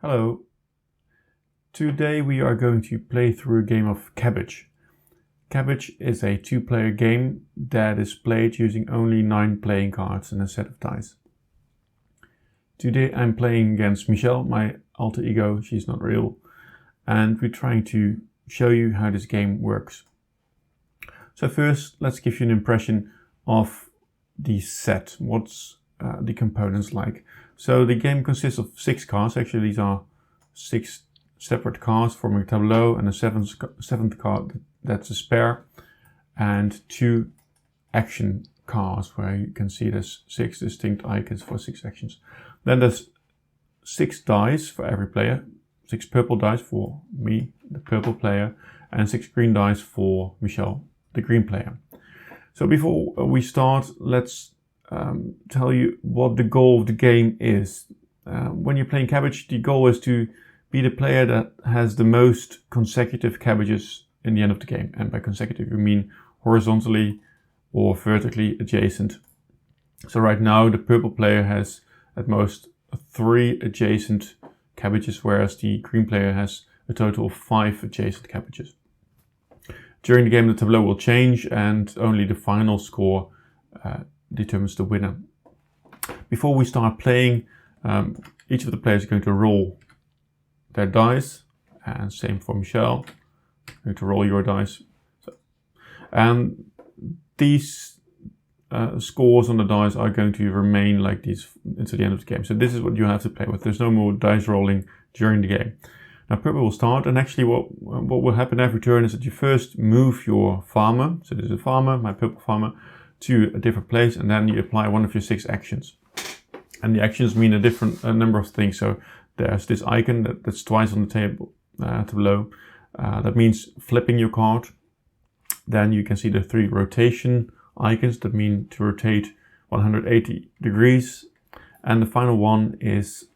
Hello. Today we are going to play through a game of Cabbage. Cabbage is a two-player game that is played using only 9 playing cards and a set of dice. Today I'm playing against Michelle, my alter ego, she's not real, and we're trying to show you how this game works. So first, let's give you an impression of the set, what's the components like. So the game consists of 6 cards. Actually, these are 6 separate cards forming a tableau, and a seventh card that's a spare, and 2 action cards where you can see there's 6 distinct icons for 6 actions. Then there's 6 dice for every player, 6 purple dice for me, the purple player, and 6 green dice for Michelle, the green player. So before we start, let's tell you what the goal of the game is. When you're playing Cabbage, the goal is to be the player that has the most consecutive cabbages in the end of the game. And by consecutive, you mean horizontally or vertically adjacent. So right now, the purple player has at most 3 adjacent cabbages, whereas the green player has a total of 5 adjacent cabbages. During the game, the tableau will change, and only the final score determines the winner. Before we start playing, each of the players is going to roll their dice, and same for Michelle. You're going to roll your dice. And these scores on the dice are going to remain like these until the end of the game. So this is what you have to play with. There's no more dice rolling during the game. Now purple will start, and actually what will happen every turn is that you first move your farmer, so this is a farmer, my purple farmer, to a different place, and then you apply one of your 6 actions. And the actions mean a number of things. So there's this icon that's twice on the table tableau. That means flipping your card. Then you can see the 3 rotation icons that mean to rotate 180 degrees. And the final one is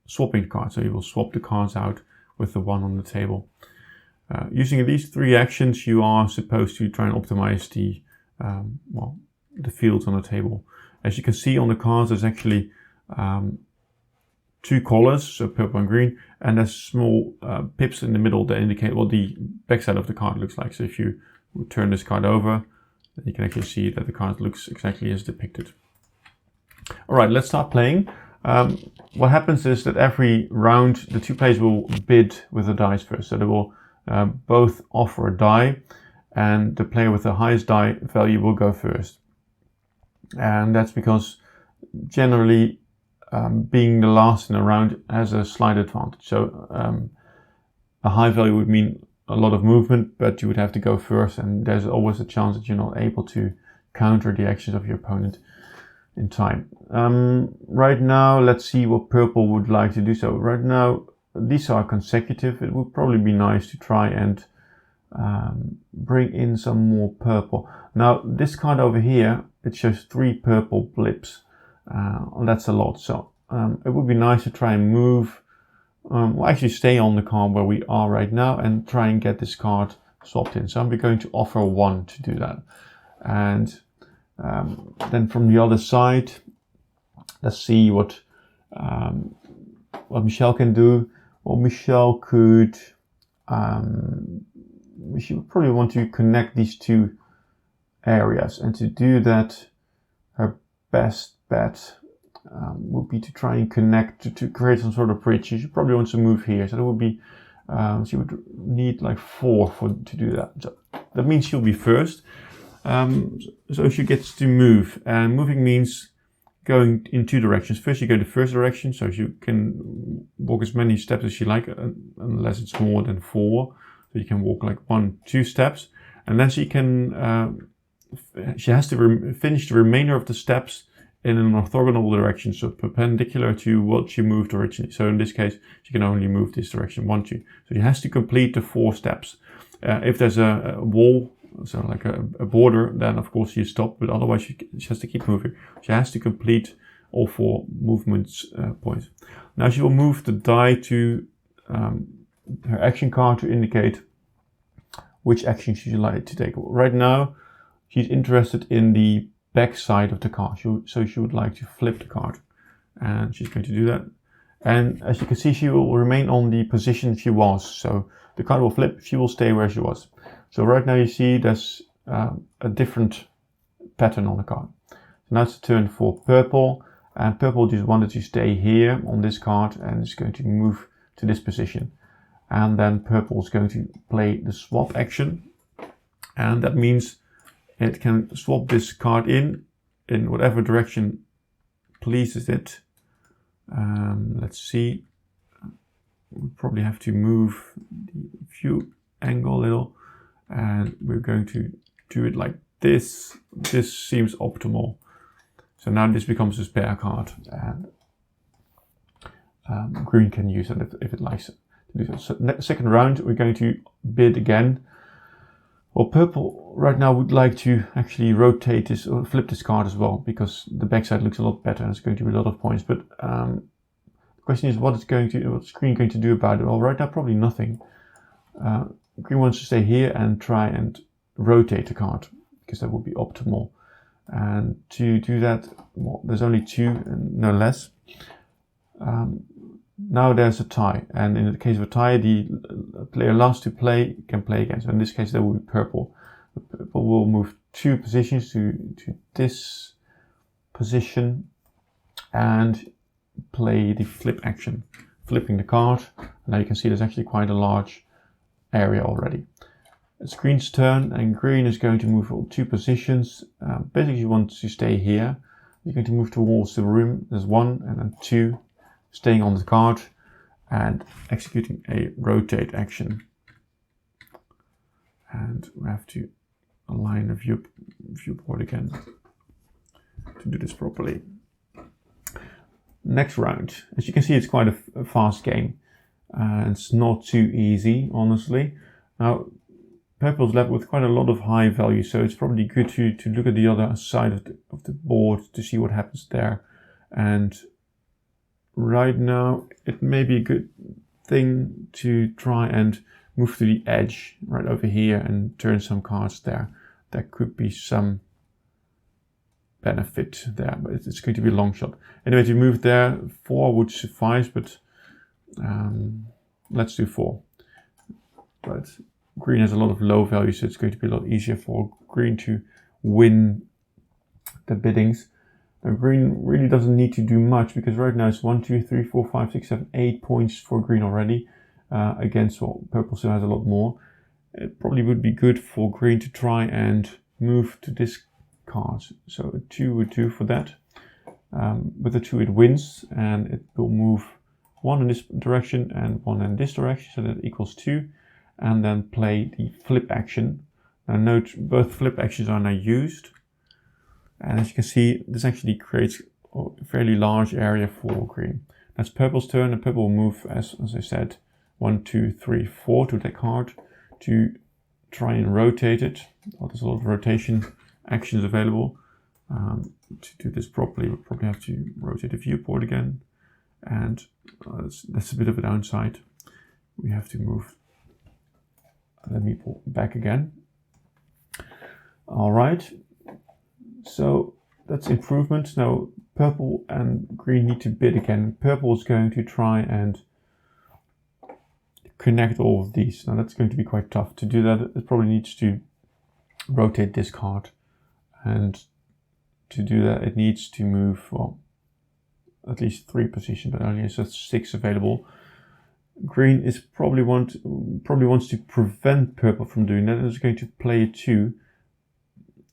swapping the card. So you will swap the cards out with the one on the table. Using these 3 actions, you are supposed to try and optimize the fields on the table. As you can see on the cards, there's actually 2 colors, so purple and green, and there's small pips in the middle that indicate what the backside of the card looks like. So if you turn this card over, then you can actually see that the card looks exactly as depicted. All right, let's start playing. What happens is that every round, the 2 players will bid with the dice first. So they will both offer a die, and the player with the highest die value will go first. And that's because generally being the last in a round has a slight advantage. So a high value would mean a lot of movement, but you would have to go first, and there's always a chance that you're not able to counter the actions of your opponent in time. Right now, let's see what purple would like to do. So right now, these are consecutive. It would probably be nice to try and bring in some more purple. Now this card over here, it shows 3 purple blips. That's a lot. So it would be nice to try and move, we'll actually stay on the card where we are right now and try and get this card swapped in. So I'm going to offer 1 to do that. And then from the other side, let's see what Michelle can do. Well, Michelle could she would probably want to connect these 2 areas, and to do that, her best bet would be to try and connect to create some sort of bridge. She probably wants to move here, so that would be she would need like 4 to do that. So that means she'll be first. So she gets to move, and moving means going in 2 directions. First you go the first direction, so you can walk as many steps as you like, unless it's more than 4. So you can walk like 1-2 steps, and then she can she has to finish the remainder of the steps in an orthogonal direction, so perpendicular to what she moved originally. So in this case, she can only move this direction 1, 2. So she has to complete the 4 steps. If there's a wall, so like a border, then of course you stop, but otherwise she has to keep moving. She has to complete all 4 movements points. Now she will move the die to her action card to indicate which action she would like to take. Right now, she's interested in the back side of the card, so she would like to flip the card, and she's going to do that. And as you can see, she will remain on the position she was. So the card will flip, she will stay where she was. So right now you see there's a different pattern on the card. So now it's the turn for purple, and purple just wanted to stay here on this card and is going to move to this position. And then purple is going to play the swap action, and that means it can swap this card in whatever direction pleases it. Let's see, we probably have to move the view angle a little, and we're going to do it like this. This seems optimal. So now this becomes a spare card, and green can use it if it likes it. So second round, we're going to bid again. Well, purple right now would like to actually rotate this or flip this card as well, because the backside looks a lot better and it's going to be a lot of points. But the question is, what's green going to do about it? Well, right now probably nothing. Green wants to stay here and try and rotate the card, because that would be optimal. And to do that, well, there's only two and no less. Now there's a tie, and in the case of a tie, the player last to play can play again. So in this case, that will be purple. The purple will move 2 positions to this position and play the flip action, flipping the card. Now you can see there's actually quite a large area already. It's green's turn, and green is going to move 2 positions. Basically, you want to stay here. You're going to move towards the room. There's 1 and then 2. Staying on the card and executing a rotate action. And we have to align the viewport again to do this properly. Next round. As you can see, it's quite a fast game. It's not too easy, honestly. Now, purple's left with quite a lot of high value, so it's probably good to look at the other side of the board to see what happens there. And right now, it may be a good thing to try and move to the edge right over here and turn some cards there. There could be some benefit there, but it's going to be a long shot. Anyway, to move there, 4 would suffice, but let's do 4. But green has a lot of low value, so it's going to be a lot easier for green to win the biddings. Now, green really doesn't need to do much, because right now it's 1, 2, 3, 4, 5, 6, 7, 8 points for green already. Against, well, purple still has a lot more. It probably would be good for green to try and move to this card. So a 2 would do for that. With a 2 it wins, and it will move 1 in this direction and 1 in this direction, so that equals 2. And then play the flip action. Now note, both flip actions are now used. And as you can see, this actually creates a fairly large area for green. That's purple's turn, and purple will move, as I said, 1, 2, 3, 4 to that card to try and rotate it. Well, there's a lot of rotation actions available. To do this properly, we'll probably have to rotate the viewport again. And that's a bit of a downside. We have to move the meeple back again. All right. So that's improvement. Now purple and green need to bid again. Purple is going to try and connect all of these. Now that's going to be quite tough. To do that, it probably needs to rotate this card. And to do that, it needs to move, well, at least 3 positions, but only has 6 available. Green is probably wants to prevent purple from doing that, and is going to play a 2.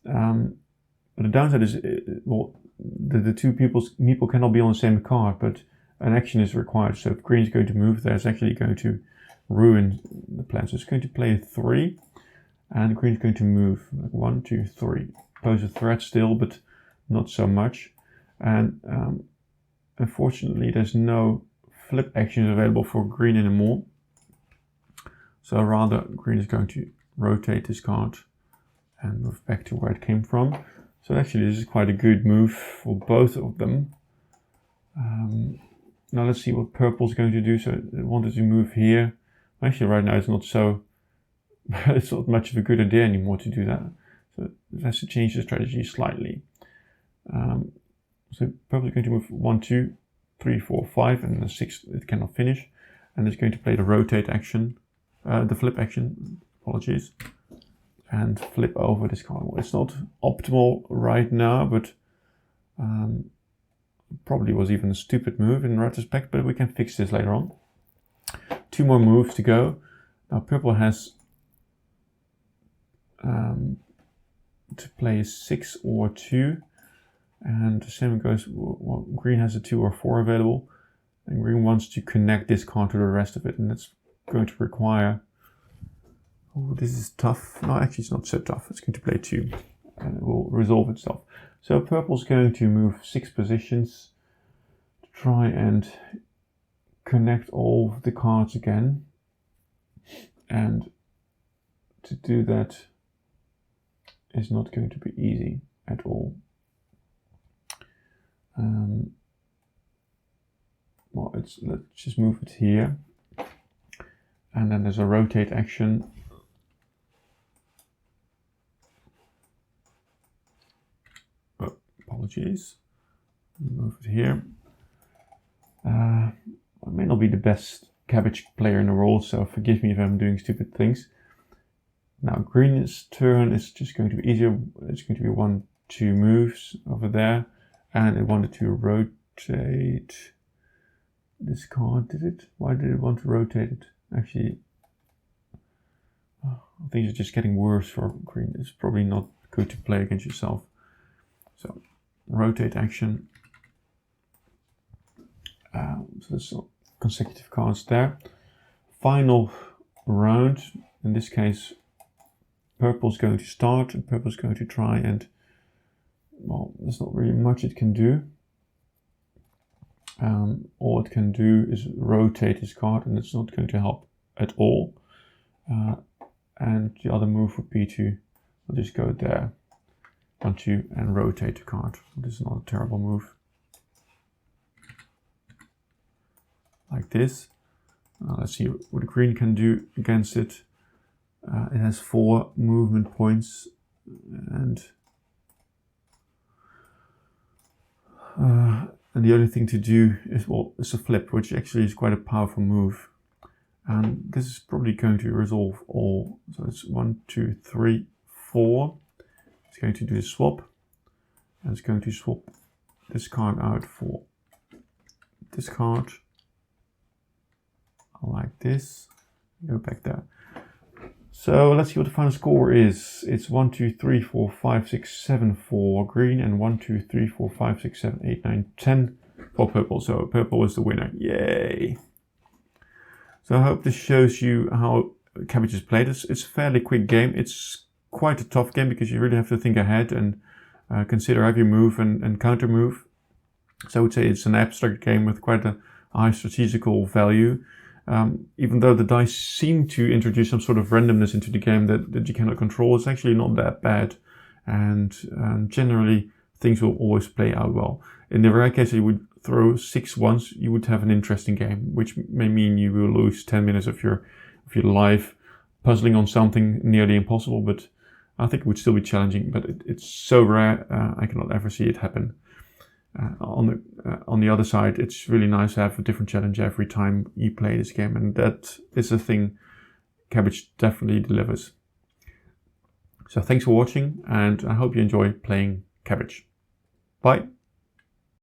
But the downside is, well, the 2 meeple cannot be on the same card, but an action is required. So if green is going to move there, it's actually going to ruin the plan. So it's going to play a 3, and green is going to move like 1, 2, 3. Pose a threat still, but not so much. And unfortunately, there's no flip actions available for green anymore. So rather, green is going to rotate this card and move back to where it came from. So actually, this is quite a good move for both of them. Now let's see what purple is going to do. So it wanted to move here. Actually, right now it's not so. It's not much of a good idea anymore to do that. So it has to change the strategy slightly. So purple is going to move 1, 2, 3, 4, 5, and the 6 it cannot finish. And it's going to play the rotate action, the flip action, apologies, and flip over this card. Well, it's not optimal right now, but probably was even a stupid move in retrospect, but we can fix this later on. 2 more moves to go. Now purple has to play a 6 or 2, and the same goes, well, green has a 2 or 4 available, and green wants to connect this card to the rest of it, and that's going to require, oh, this is tough. No, actually it's not so tough. It's going to play 2 and it will resolve itself. So purple's going to move 6 positions to try and connect all of the cards again, and to do that is not going to be easy at all. Well, let's just move it here, and then there's a rotate action. Oh, apologies. Move it here. I may not be the best Cabbage player in the world, so forgive me if I'm doing stupid things. Now green's turn is just going to be easier. It's going to be 1, 2 moves over there, and it wanted to rotate this card, did it? Why did it want to rotate it? Actually, things are just getting worse for green. It's probably not good to play against yourself. So rotate action. So there's consecutive cards there. Final round. In this case, purple's going to start, and purple's going to try and, well, there's not really much it can do. All it can do is rotate his card, and it's not going to help at all. And the other move would be to, I'll just go there, 1, 2, and rotate the card. This is not a terrible move. Like this. Let's see what the green can do against it. It has 4 movement points, and the only thing to do is, well, it's a flip, which actually is quite a powerful move. And this is probably going to resolve all. So it's 1, 2, 3, 4. It's going to do a swap, and it's going to swap this card out for this card. Like this. Go back there. So let's see what the final score is. It's 1, 2, 3, 4, 5, 6, 7 for green, and 1, 2, 3, 4, 5, 6, 7, 8, 9, 10 for purple. So purple is the winner. Yay! So I hope this shows you how Cabbage is played. It's a fairly quick game. It's quite a tough game because you really have to think ahead and consider every move and counter move. So I would say it's an abstract game with quite a high strategical value. Even though the dice seem to introduce some sort of randomness into the game that you cannot control, it's actually not that bad, and generally things will always play out well. In the rare case that you would throw 6 once, you would have an interesting game, which may mean you will lose 10 minutes of your life puzzling on something nearly impossible, but I think it would still be challenging, but it's so rare, I cannot ever see it happen. On the other side, it's really nice to have a different challenge every time you play this game, and that is a thing Cabbage definitely delivers. So thanks for watching, and I hope you enjoy playing Cabbage. Bye!